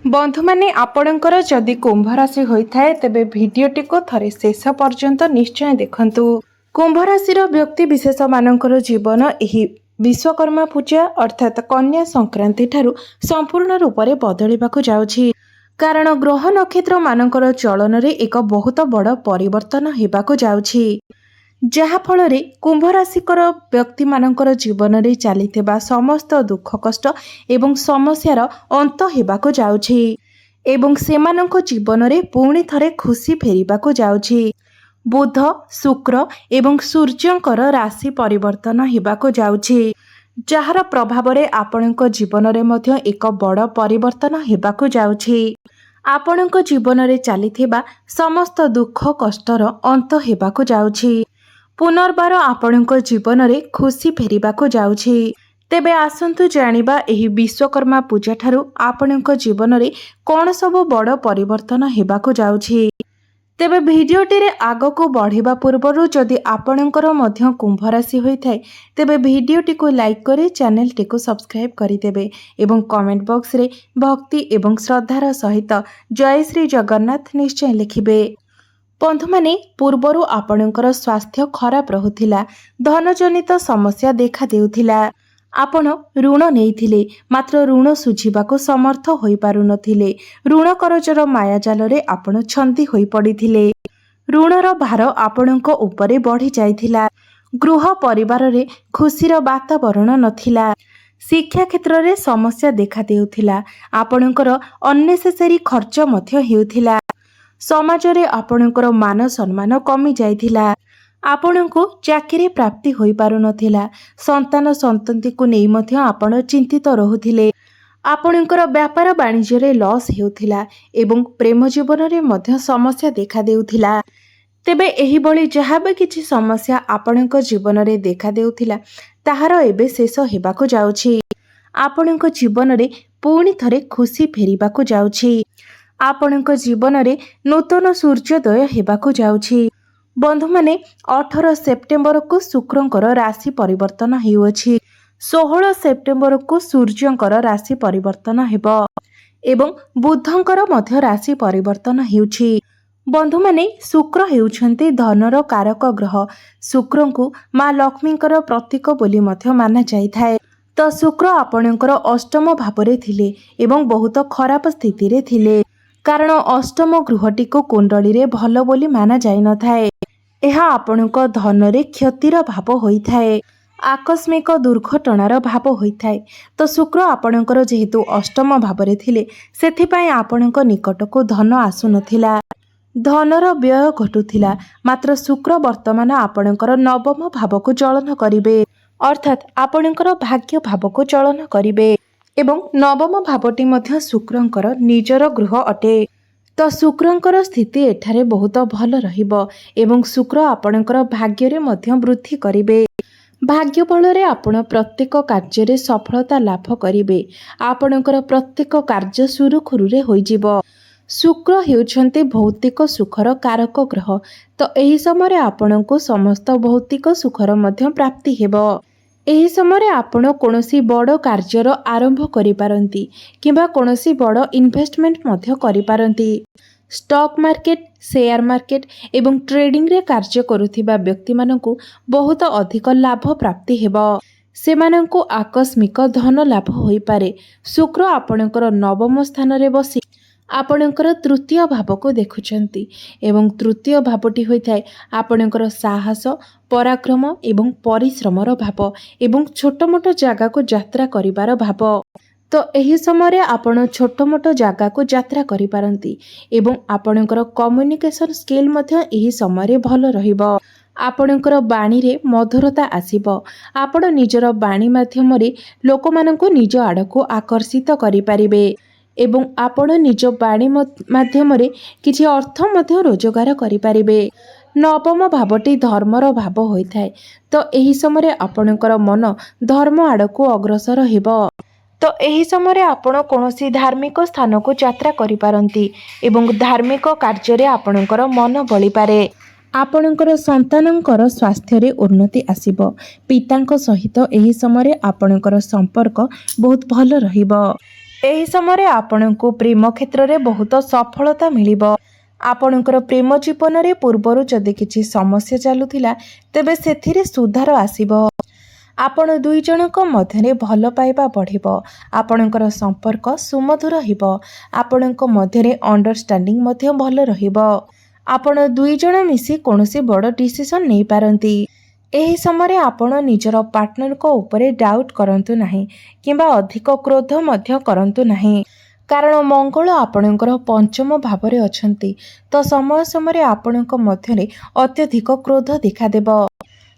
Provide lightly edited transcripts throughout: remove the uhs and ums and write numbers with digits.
बंधु माने आपणकर जदि कुंभ राशि होइथाए तेबे भिडियोटी को थरे शेष पर्यंत निश्चय देखंतु। कुंभ राशि व्यक्ति विशेष मानकर जीवन एही विश्वकर्मा पूजा अर्थात कन्या संक्रांति ठारू संपूर्ण रूप से बदलिबाकु जाउछि। कारण ग्रह नक्षत्र मानकर चलन रे एक बहुत बड़ परिवर्तन हेबाकु जाउछि, जहा फल रे कुंभ राशिकर व्यक्ति मानकर जीवन रे चलीथिबा समस्त दुख कष्ट एवं समस्यार अंत हेबाकु जाउछि एवं सेमानंको जीवन रे पुणी थरे खुशी फेरिबाकु जाउछि। बुध शुक्र एवं सूर्यंकर राशि परिवर्तन हेबाकु जाउछि, जहार प्रभाव रे आपणको जीवन रे मध्य एक बड़ परिवर्तन हेबाकु जाउछि। आपणको जीवन रे चलीथिबा समस्त दुख कष्टर अंत हेबाकु जाउछि। पुनर्बार आपणको जीवन रे खुशी फेरिबाकु जाउछि। तेबे आसंतु जानिबा एही विश्वकर्मा पूजा ठारू आपणको जीवन रे कोन सब बड़ परिवर्तन हेबाकु जाउछि। तेबे भिडियोटी रे आगको बढ़िबा पूर्वरु जदि आपणकर मध्य कुंभ राशि होइथाय तेबे भिडियोटी को लाइक करे चैनल टी को सब्सक्राइब करिदेबे एवं कमेंट बॉक्स रे भक्ति एवं श्रद्धार सहित जय श्री जगन्नाथ निश्चय लिखिबे। बंधु माने पूर्वरु आपणकर स्वास्थ्य खराब रहुथिला, धनजनित समस्या देखा देउथिला, आपण ऋण नेइथिले मात्र ऋण सुझिबाको समर्थ होई पारु नथिले, ऋण करजर मायाजाल रे आपण छंदी होई पडिथिले, ऋणर भार आपणको उपरे बढ़ी जाइथिला, गृह परिवार रे खुशीर वातावरण नथिला, शिक्षा क्षेत्र रे समस्या देखा देउथिला, आपणकर अननेसेसरी खर्च मध्य हेउथिला, समाज रे आपणकर मान सम्मान कमी जाइथिला, आपणको चाकरी प्राप्ति होई पारु नथिला, संतान संतति को नै मध्य आपण चिंतित रहुथिले, आपणकर व्यापार वाणिज्य रे लॉस हेउथिला एवं प्रेम जीवन रे मध्य समस्या देखा देउथिला। तेबे एही बळी जहाबे किछि समस्या आपणको जीवन रे देखा देउथिला ताहार एबे शेष हेबाकु जाउछि। आपणको जीवन रे पुणी थरे खुशी फेरिबाकु जाउछि। आपणको जीवन रे नूतन सूर्योदय हेबाकु जाउछि। बंधु माने 18 सेप्टेम्बर को शुक्रंकर राशि परिवर्तन हेउछि, 16 सेप्टेम्बर को सूर्यंकर राशि परिवर्तन हेबो एवं बुधंकर मध्य राशि परिवर्तन हेउछि। बंधु माने शुक्र हेउछंती धनर कारक ग्रह। शुक्रंकु माँ लक्ष्मींकर प्रतीक बोली मध्य माना जाइथाए। तो शुक्र आपणकर अष्टम भावरे थिले एवं बहुत खराब स्थिति रे थिले, कारण अष्टम गृहटी को कुंडली रे भल बोली माना जाई नथाए। एहा आपणको धन रे क्षतिर भाव होइथाए, आकस्मिक दुर्घटनार भाव होइथाए। तो शुक्र आपणकर जेहेतु अष्टम भावरे थिले सेथिपाई आपणको निकटको धन आसु नथिला, धनर व्यय घटुथिला। मात्र शुक्र वर्तमान आपणकर नवम भावको चलन करिवे, अर्थात आपणकर भाग्य भावको चलन करिवे एवं नवम भावटी मध्य शुक्रंकर निजर गृह अटे। तो शुक्रंकर स्थिति एठारे बहुत भल रहिबो एवं शुक्र आपणकर भाग्य रे मध्य वृद्धि करिवे। भाग्य बल रे आपण प्रत्येक कार्य रे सफलता लाभ करिवे, आपणकर प्रत्येक कार्य सुरुखुरु रे होइजिबो। शुक्र हेउछन्ते भौतिक सुखर कारक ग्रह। तो एही समय आपणको समस्त भौतिक सुखर मध्य प्राप्ति हेबो। एही समय आपण कोनोसी बड़ कार्यर आरंभ करि पारंती किंबा कोनोसी बड़ इन्वेस्टमेंट मध्य करि पारंती। स्टॉक मार्केट, शेयर मार्केट एवं ट्रेडिंग रे कार्य करुथिबा व्यक्ति मानकु बहुत अधिक लाभ प्राप्ति हेबो। सेमानंकु आकस्मिक धन लाभ होई पारे। शुक्र आपणकर नवम स्थान रे बसी आपणकर तृतीय भाव को देखुचंती एवं तृतीय भावटी होइथाय आपणकर साहस, पराक्रम एवं परिश्रमर भाव एवं छोट मोट जगह को यात्रा करिबार भाव। तो एही समय आपण छोट मोट जगह को यात्रा करि पारंती एवं आपणकर कम्युनिकेशन स्किल मध्य एही समय भल रहिबो। आपणकर बाणी रे मधुरता आसीबो। आपण निजर बाणी माध्यम रे लोकमानंकु निज आडको आकर्षित करि पारिबे एवं आपण निज बाणी माध्यम रे किछि अर्थ मध्य रोजगार करि पारिबे। नवम भावटी धर्मर भाव होइथाय। तो एही समय आपणकर मन धर्म आडको अग्रसर हेबो। तो एही समय आपण कोनोसी धार्मिक स्थान को यात्रा करि पारंती एवं धार्मिक कार्य रे आपणकर मन बळी पारे। आपणकर संतानंकर स्वास्थ्य रे उन्नति आसीबो। पितांक सहित एही समय आपणकर संपर्क बहुत भल रहिबो। ଏହି ସମୟରେ ଆପଣଙ୍କୁ ପ୍ରେମ କ୍ଷେତ୍ରରେ ବହୁତ ସଫଳତା ମିଳିବ। ଆପଣଙ୍କର ପ୍ରେମ ଜୀବନରେ ପୂର୍ବରୁ ଯଦି କିଛି ସମସ୍ୟା ଚାଲୁଥିଲା ତେବେ ସେଥିରେ ସୁଧାର ଆସିବ। ଆପଣ ଦୁଇ ଜଣଙ୍କ ମଧ୍ୟରେ ଭଲ ପାଇବା ବଢ଼ିବ। ଆପଣଙ୍କର ସମ୍ପର୍କ ସୁମଧୁର ହେବ। ଆପଣଙ୍କ ମଧ୍ୟରେ ଅଣ୍ଡରଷ୍ଟାଣ୍ଡିଂ ମଧ୍ୟ ଭଲ ରହିବ। ଆପଣ ଦୁଇ ଜଣ ମିଶି କୌଣସି ବଡ଼ ଡିସିସନ୍ ନେଇପାରନ୍ତି। ଏହି ସମୟରେ ଆପଣ ନିଜର ପାର୍ଟନରଙ୍କ ଉପରେ ଡାଉଟ୍ କରନ୍ତୁ ନାହିଁ କିମ୍ବା ଅଧିକ କ୍ରୋଧ ମଧ୍ୟ କରନ୍ତୁ ନାହିଁ। କାରଣ ମଙ୍ଗଳ ଆପଣଙ୍କର ପଞ୍ଚମ ଭାବରେ ଅଛନ୍ତି, ତ ସମୟ ସମୟରେ ଆପଣଙ୍କ ମଧ୍ୟରେ ଅତ୍ୟଧିକ କ୍ରୋଧ ଦେଖାଦେବ।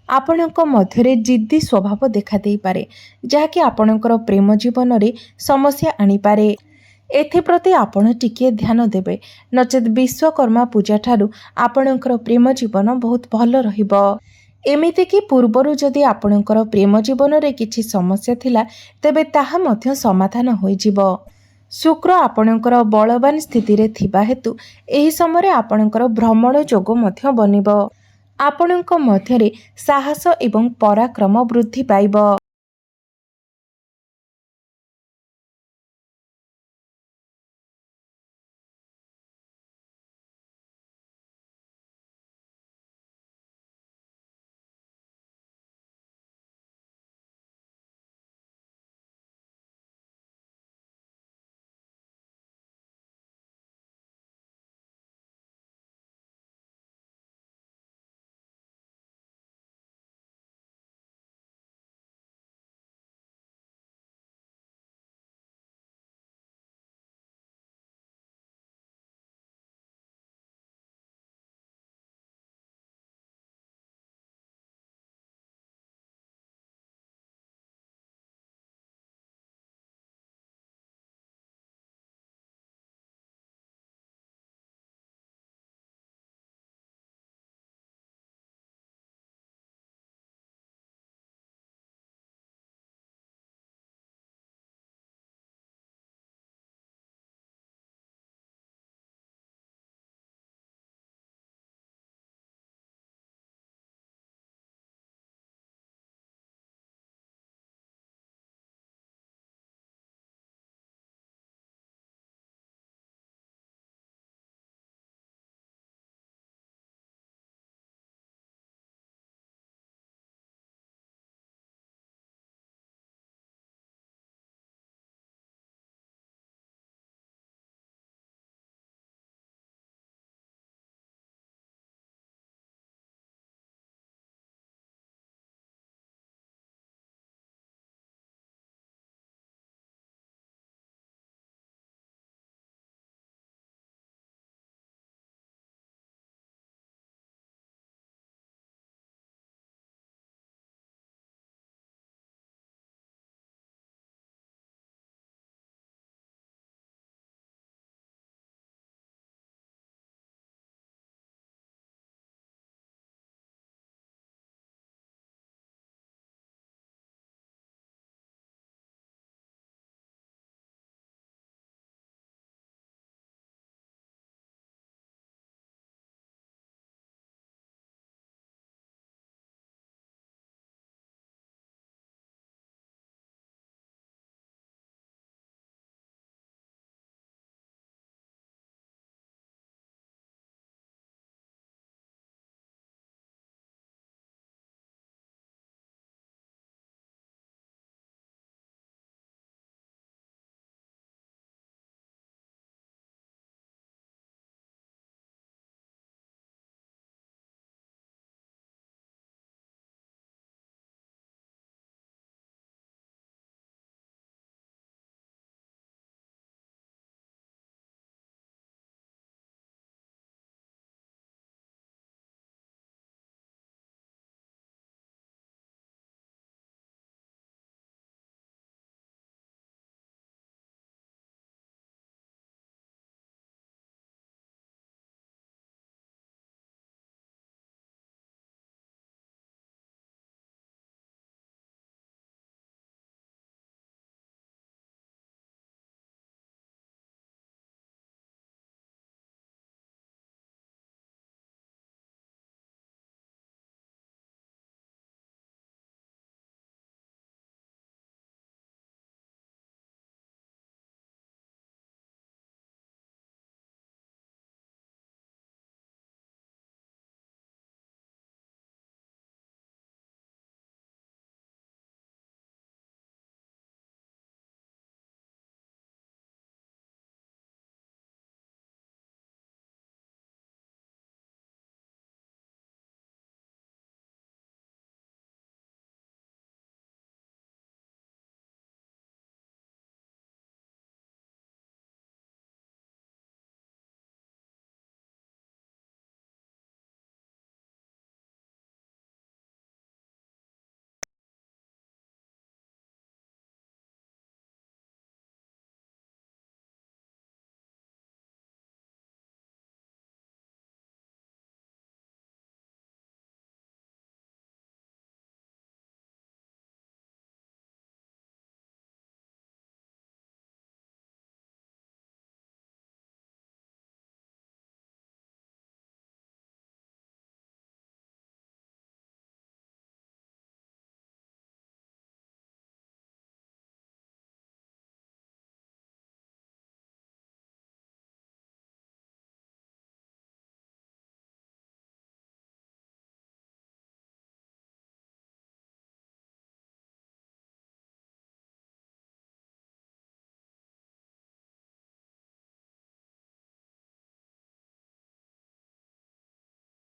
ଆପଣଙ୍କ ମଧ୍ୟରେ ଜିଦ୍ଦି ସ୍ୱଭାବ ଦେଖାଦେଇପାରେ, ଯାହାକି ଆପଣଙ୍କର ପ୍ରେମ ଜୀବନରେ ସମସ୍ୟା ଆଣିପାରେ। ଏଥିପ୍ରତି ଆପଣ ଟିକିଏ ଧ୍ୟାନ ଦେବେ, ନଚେତ୍ ବିଶ୍ୱକର୍ମା ପୂଜା ଠାରୁ ଆପଣଙ୍କର ପ୍ରେମ ଜୀବନ ବହୁତ ଭଲ ରହିବ। ଏମିତିକି ପୂର୍ବରୁ ଯଦି ଆପଣଙ୍କର ପ୍ରେମ ଜୀବନରେ କିଛି ସମସ୍ୟା ଥିଲା ତେବେ ତାହା ମଧ୍ୟ ସମାଧାନ ହୋଇଯିବ। ଶୁକ୍ର ଆପଣଙ୍କର ବଳବାନ ସ୍ଥିତିରେ ଥିବା ହେତୁ ଏହି ସମୟରେ ଆପଣଙ୍କର ଭ୍ରମଣ ଯୋଗ ମଧ୍ୟ ବନିବ। ଆପଣଙ୍କ ମଧ୍ୟରେ ସାହସ ଏବଂ ପରାକ୍ରମ ବୃଦ୍ଧି ପାଇବ।